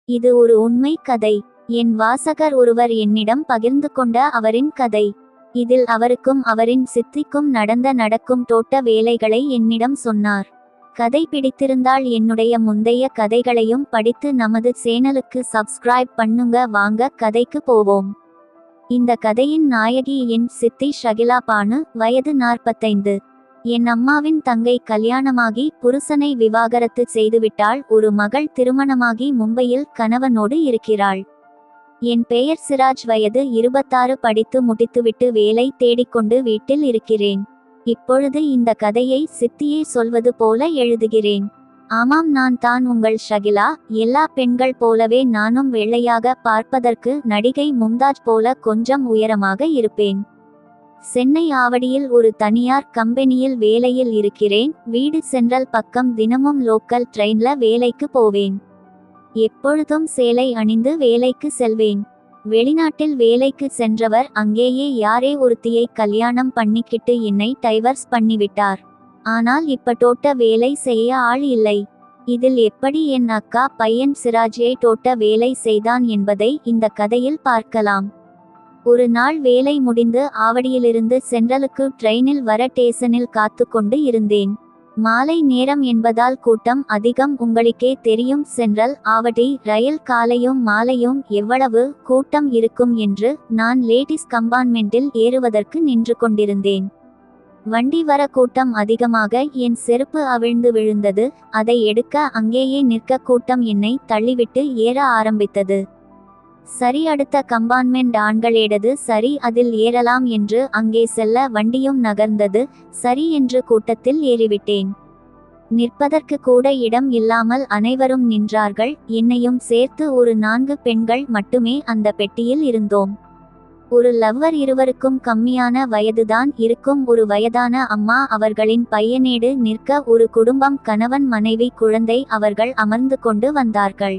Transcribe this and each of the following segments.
இது ஒரு உண்மை கதை. என் வாசகர் ஒருவர் என்னிடம் பகிர்ந்து கொண்ட அவரின் கதை. இதில் அவருக்கும் அவரின் சித்திக்கும் நடக்கும் தோட்ட வேலைகளை என்னிடம் சொன்னார். கதை பிடித்திருந்தால் என்னுடைய முந்தைய கதைகளையும் படித்து நமது சேனலுக்கு சப்ஸ்கிரைப் பண்ணுங்க. வாங்க கதைக்கு போவோம். இந்த கதையின் நாயகி என் சித்தி ஷகிலா பானு, வயது 45. என் அம்மாவின் தங்கை கல்யாணமாகி புருஷனை விவாகரத்து செய்துவிட்டாள். ஒரு மகள் திருமணமாகி மும்பையில் கணவனோடு இருக்கிறாள். என் பெயர் சிராஜ், வயது 26. படித்து முடித்துவிட்டு வேலை தேடிக்கொண்டு வீட்டில் இருக்கிறேன். இப்பொழுது இந்த கதையை சித்தியே சொல்வது போல எழுதுகிறேன். ஆமாம், நான் தான் உங்கள் ஷகிலா. எல்லா பெண்கள் போலவே நானும் வெள்ளையாக, பார்ப்பதற்கு நடிகை மும்தாஜ் போல கொஞ்சம் உயரமாக இருப்பேன். சென்னை ஆவடியில் ஒரு தனியார் கம்பெனியில் வேலையில் இருக்கிறேன். வீடு சென்ட்ரல் பக்கம். தினமும் லோக்கல் ட்ரெயின்ல வேலைக்கு போவேன். எப்பொழுதும் சேலை அணிந்து வேலைக்கு செல்வேன். வெளிநாட்டில் வேலைக்கு சென்றவர் அங்கேயே யாரே ஒருத்தியை கல்யாணம் பண்ணிக்கிட்டு என்னை டைவர்ஸ் பண்ணிவிட்டார். ஆனால் இப்ப தோட்ட வேலை செய்ய ஆள் இல்லை. இதில் எப்படி என் அக்கா பையன் சிராஜை தோட்ட வேலை செய்தான் என்பதை இந்த கதையில் பார்க்கலாம். ஒரு நாள் வேலை முடிந்து ஆவடியிலிருந்து சென்ட்ரலுக்கு ட்ரெயினில் வர ஸ்டேஷனில் காத்து கொண்டு இருந்தேன். மாலை நேரம் என்பதால் கூட்டம் அதிகம். உங்களுக்கே தெரியும், சென்ட்ரல் ஆவடி ரயில் காலையும் மாலையும் எவ்வளவு கூட்டம் இருக்கும் என்று. நான் லேடிஸ் கம்பார்ட்மெண்டில் ஏறுவதற்கு நின்று கொண்டிருந்தேன். வண்டி வர கூட்டம் அதிகமாக என் செருப்பு அவிழ்ந்து விழுந்தது. அதை எடுக்க அங்கேயே நிற்க கூட்டம் என்னை தள்ளிவிட்டு ஏற ஆரம்பித்தது. சரி, அடுத்த கம்பார்ட்மெண்ட் ஆண்களேடது. சரி, அதில் ஏறலாம் என்று அங்கே செல்ல வண்டியும் நகர்ந்தது. சரி என்று கூட்டத்தில் ஏறிவிட்டேன். நிற்பதற்கு கூட இடம் இல்லாமல் அனைவரும் நின்றார்கள். என்னையும் சேர்த்து ஒரு 4 பெண்கள் மட்டுமே அந்த பெட்டியில் இருந்தோம். ஒரு லவ்வர், இருவருக்கும் கம்மியான வயதுதான் இருக்கும். ஒரு வயதான அம்மா, அவர்களின் பையனேடு நிற்க ஒரு குடும்பம், கணவன் மனைவி குழந்தை. அவர்கள் அமர்ந்து கொண்டு வந்தார்கள்.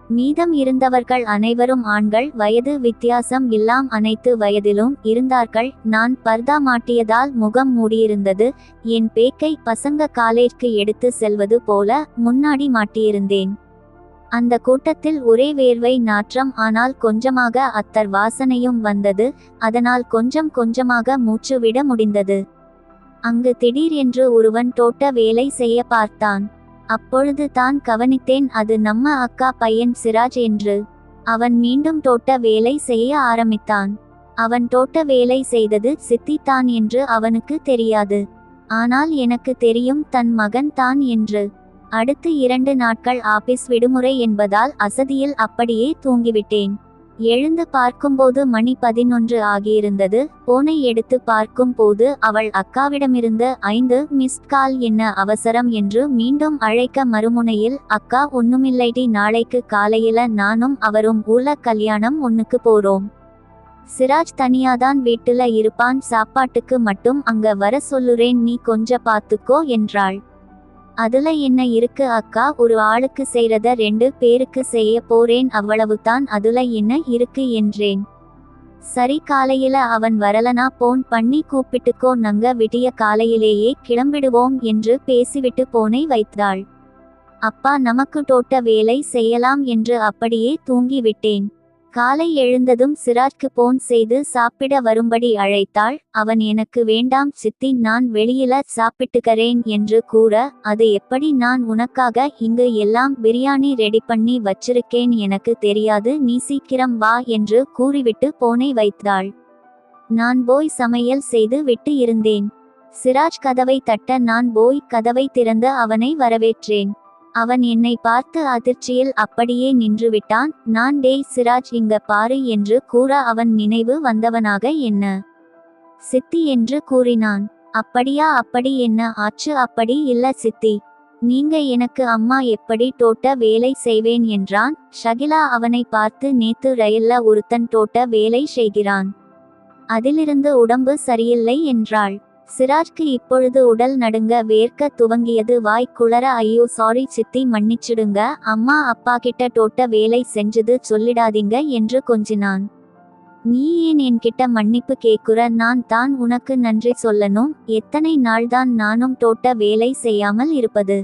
மீதம் இருந்தவர்கள் அனைவரும் ஆண்கள். வயது வித்தியாசம் இல்லாம் அனைத்து வயதிலும் இருந்தார்கள். நான் பர்தா மாட்டியதால் முகம் மூடியிருந்தது. என் பேக்கை பசங்க காலேஜ்க்கு எடுத்து செல்வது போல முன்னாடி மாட்டியிருந்தேன். அந்த கூட்டத்தில் ஒரே வேர்வை நாற்றம். ஆனால் கொஞ்சமாக அத்தர் வாசனையும் வந்தது. அதனால் கொஞ்சம் கொஞ்சமாக மூச்சு விட முடிந்தது. அங்கு திடீர் என்று ஒருவன் தோட்ட வேலை செய்ய பார்த்தான். அப்பொழுது தான் கவனித்தேன், அது நம்ம அக்கா பையன் சிராஜ் என்று. அவன் மீண்டும் தோட்ட வேலை செய்ய ஆரம்பித்தான். அவன் தோட்ட வேலை செய்தது சித்தி தான் என்று அவனுக்கு தெரியாது. ஆனால் எனக்கு தெரியும், தன் மகன் தான் என்று. அடுத்து 2 நாட்கள் ஆபீஸ் விடுமுறை என்பதால் அசதியில் அப்படியே தூங்கிவிட்டேன். எழுந்து பார்க்கும்போது மணி 11 ஆகியிருந்தது. போனை எடுத்து பார்க்கும் போது அவள் அக்காவிடமிருந்து 5 மிஸ்ட் கால். என்ன அவசரம் என்று மீண்டும் அழைக்க மறுமுனையில், அக்கா ஒண்ணுமில்லைடி, நாளைக்கு காலையில நானும் அவரும் ஊர்ல கல்யாணம் ஒண்ணுக்கு போறோம். சிராஜ் தனியாதான் வீட்டுல இருப்பான், சாப்பாட்டுக்கு மட்டும் அங்க வர சொல்லுறேன், நீ கொஞ்ச பாத்துக்கோ என்றாள். அதுல என்ன இருக்கு அக்கா, ஒரு ஆளுக்கு செய்யறத 2 பேருக்கு செய்ய போறேன், அவ்வளவுதான், அதுல என்ன இருக்கு என்றேன். சரி, காலையில அவன் வரலனா போன் பண்ணி கூப்பிட்டுக்கோ, நாங்க விடிய காலையிலேயே கிளம்பிடுவோம் என்று பேசிவிட்டு போனை வைத்தாள். அப்பா, நமக்கு தோட்ட வேலை செய்யலாம் என்று அப்படியே தூங்கி விட்டேன். காலை எழுந்ததும் சிராஜ்க்கு போன் செய்து சாப்பிட வரும்படி அழைத்தாள். அவன், எனக்கு வேண்டாம் சித்தி, நான் வெளியில சாப்பிட்டுக்கறேன் என்று கூற, அது எப்படி, நான் உனக்காக இங்கு எல்லாம் பிரியாணி ரெடி பண்ணி வச்சிருக்கேன், எனக்கு தெரியாது, நீ சீக்கிரம் வா என்று கூறிவிட்டு போனை வைத்தாள். நான் போய் சமையல் செய்து விட்டு இருந்தேன். சிராஜ் கதவை தட்ட நான் போய் கதவை திறந்து அவனை வரவேற்றேன். அவன் என்னை பார்த்து அதிர்ச்சியில் அப்படியே நின்றுவிட்டான். நான், டேய் சிராஜ், இங்க பாரு என்று கூற அவன் நினைவு வந்தவனாக, என்ன சித்தி என்று கூறினான். அப்படியா, அப்படி என்ன ஆச்சு? அப்படி இல்ல சித்தி, நீங்க எனக்கு அம்மா, எப்படி தோட்ட வேலை செய்வேன் என்றான். ஷகிலா அவனை பார்த்து, நேத்து ரயில்ல ஒருத்தன் தோட்ட வேலை செய்கிறான், அதிலிருந்து உடம்பு சரியில்லை என்றாள். சிராஜ்க்கு இப்பொழுது உடல் நடுங்க, வேர்க்க துவங்கியது. வாய் குளற, ஐயோ சாரி சித்தி, மன்னிச்சிடுங்க, அம்மா அப்பா கிட்ட தோட்ட வேலை செஞ்சது சொல்லிடாதீங்க என்று கொஞ்சினான். நீ ஏன் என்கிட்ட மன்னிப்பு கேக்குற? நான் தான் உனக்கு நன்றி சொல்லணும். எத்தனை நாள்தான் நானும் தோட்ட வேலை செய்யாமல் இருப்பது?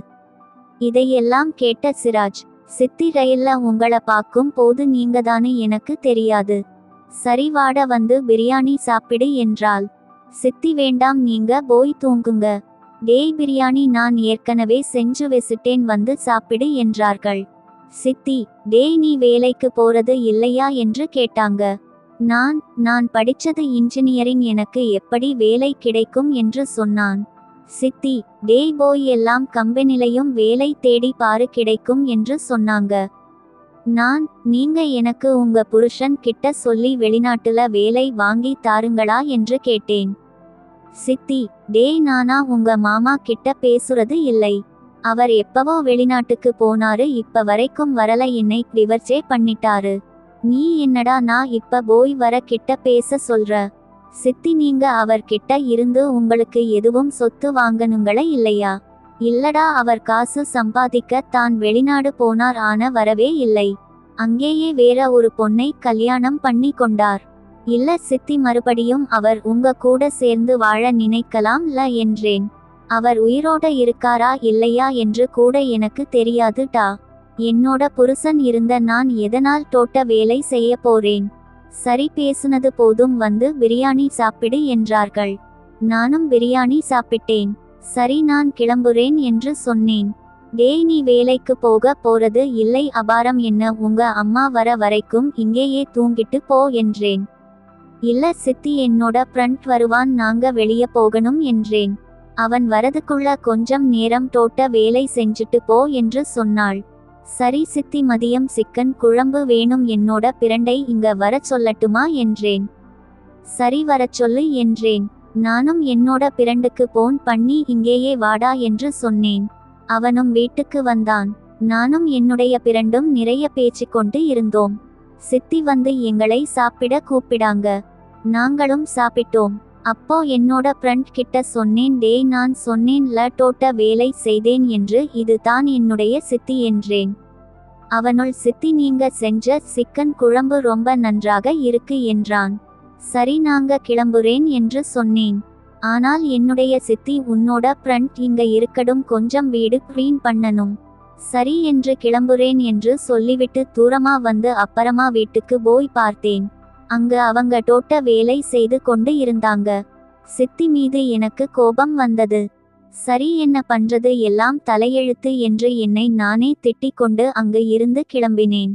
இதையெல்லாம் கேட்ட சிராஜ், சித்தி ரயில்ல உங்கள பார்க்கும் போது நீங்க தானு எனக்கு தெரியாது. சரி வாட வந்து பிரியாணி சாப்பிடு என்றாள். சித்தி வேண்டாம் நீங்க போய் தூங்குங்க. டேய் பிரியாணி நான் ஏற்கனவே செஞ்சு வச்சிட்டேன் வந்து சாப்பிடு என்றார்கள். சித்தி டேய் நீ வேலைக்கு போறது இல்லையா என்று கேட்டாங்க. நான் படிச்சது இன்ஜினியரிங் எனக்கு எப்படி வேலை கிடைக்கும் என்று சொன்னான். சித்தி டேய் போய் எல்லாம் கம்பெனிலையும் வேலை தேடி பாரு கிடைக்கும் என்று சொன்னாங்க. நீங்க எனக்கு உங்க புருஷன் கிட்ட சொல்லி வெளிநாட்டுல வேலை வாங்கி தாருங்களா என்று கேட்டேன். சித்தி டேய் நானா உங்க மாமா கிட்ட பேசுறது இல்லை. அவர் எப்பவோ வெளிநாட்டுக்கு போனாரு இப்ப வரைக்கும் வரல என்னை டிவர்ஸே பண்ணிட்டாரு. நீ என்னடா நான் இப்ப போய் வர கிட்ட பேச சொல்ற. சித்தி நீங்க அவர் கிட்ட இருந்து உங்களுக்கு எதுவும் சொத்து வாங்கணுங்கள இல்லையா? இல்லடா அவர் காசு சம்பாதிக்க தான் வெளிநாடு போனார் ஆன வரவே இல்லை. அங்கேயே வேற ஒரு பொண்ணை கல்யாணம் பண்ணி கொண்டார். இல்ல சித்தி மறுபடியும் அவர் உங்க கூட சேர்ந்து வாழ நினைக்கலாம்ல என்றேன். அவர் உயிரோட இருக்காரா இல்லையா என்று கூட எனக்கு தெரியாது டா. என்னோட புருஷன் இருந்த நான் எதனால் தோட்ட வேலை செய்ய போறேன். சரி பேசுனது போதும் வந்து பிரியாணி சாப்பிடு என்றார்கள். நானும் பிரியாணி சாப்பிட்டேன். சரி நான் கிளம்புறேன் என்று சொன்னேன். டேய் நீ வேலைக்கு போக போறது இல்லை அபாரம் என்ன உங்க அம்மா வர வரைக்கும் இங்கேயே தூங்கிட்டு போ என்றேன். இல்ல சித்தி என்னோட ஃப்ரெண்ட் வருவான் நாங்க வெளிய போகணும் என்றேன். அவன் வரதுக்குள்ள கொஞ்சம் நேரம் தோட்ட வேலை செஞ்சுட்டு போ என்று சொன்னாள். சரி சித்தி மதியம் சிக்கன் குழம்பு வேணும் என்னோட பிரண்டை இங்க வர சொல்லட்டுமா என்றேன். சரி வரச் சொல்லு என்றேன். நானும் என்னோட பிரண்டுக்கு போன் பண்ணி இங்கேயே வாடா என்று சொன்னேன். அவனும் வீட்டுக்கு வந்தான். நானும் என்னுடைய பிரண்டும் நிறைய பேசிக்கொண்டு இருந்தோம். சித்தி வந்து எங்களை சாப்பிட கூப்பிடாங்க. நாங்களும் சாப்பிட்டோம். அப்போ என்னோட ஃப்ரெண்ட் கிட்ட சொன்னேன் டேய் நான் சொன்னேன்ல தோட்ட வேலை செய்தேன் என்று இது தான் என்னுடைய சித்தி என்றேன். அவனுள் சித்தி நீங்க செஞ்ச சிக்கன் குழம்பு ரொம்ப நன்றாக இருக்கு என்றான். சரி நாங்க கிளம்புறேன் என்று சொன்னேன். ஆனால் என்னுடைய சித்தி உன்னோட ஃப்ரெண்ட் இங்க இருக்கடும் கொஞ்சம் வீடு க்ளீன் பண்ணணும். சரி என்று கிளம்புறேன் என்று சொல்லிவிட்டு தூரமா வந்து அப்புறமா வீட்டுக்கு போய் பார்த்தேன். அங்கு அவங்க தோட்ட வேலை செய்து கொண்டு இருந்தாங்க. சித்தி மீது எனக்கு கோபம் வந்தது. சரி என்ன பண்றது எல்லாம் தலையெழுத்து என்று என்னை நானே திட்டிக் கொண்டு அங்கு இருந்து கிளம்பினேன்.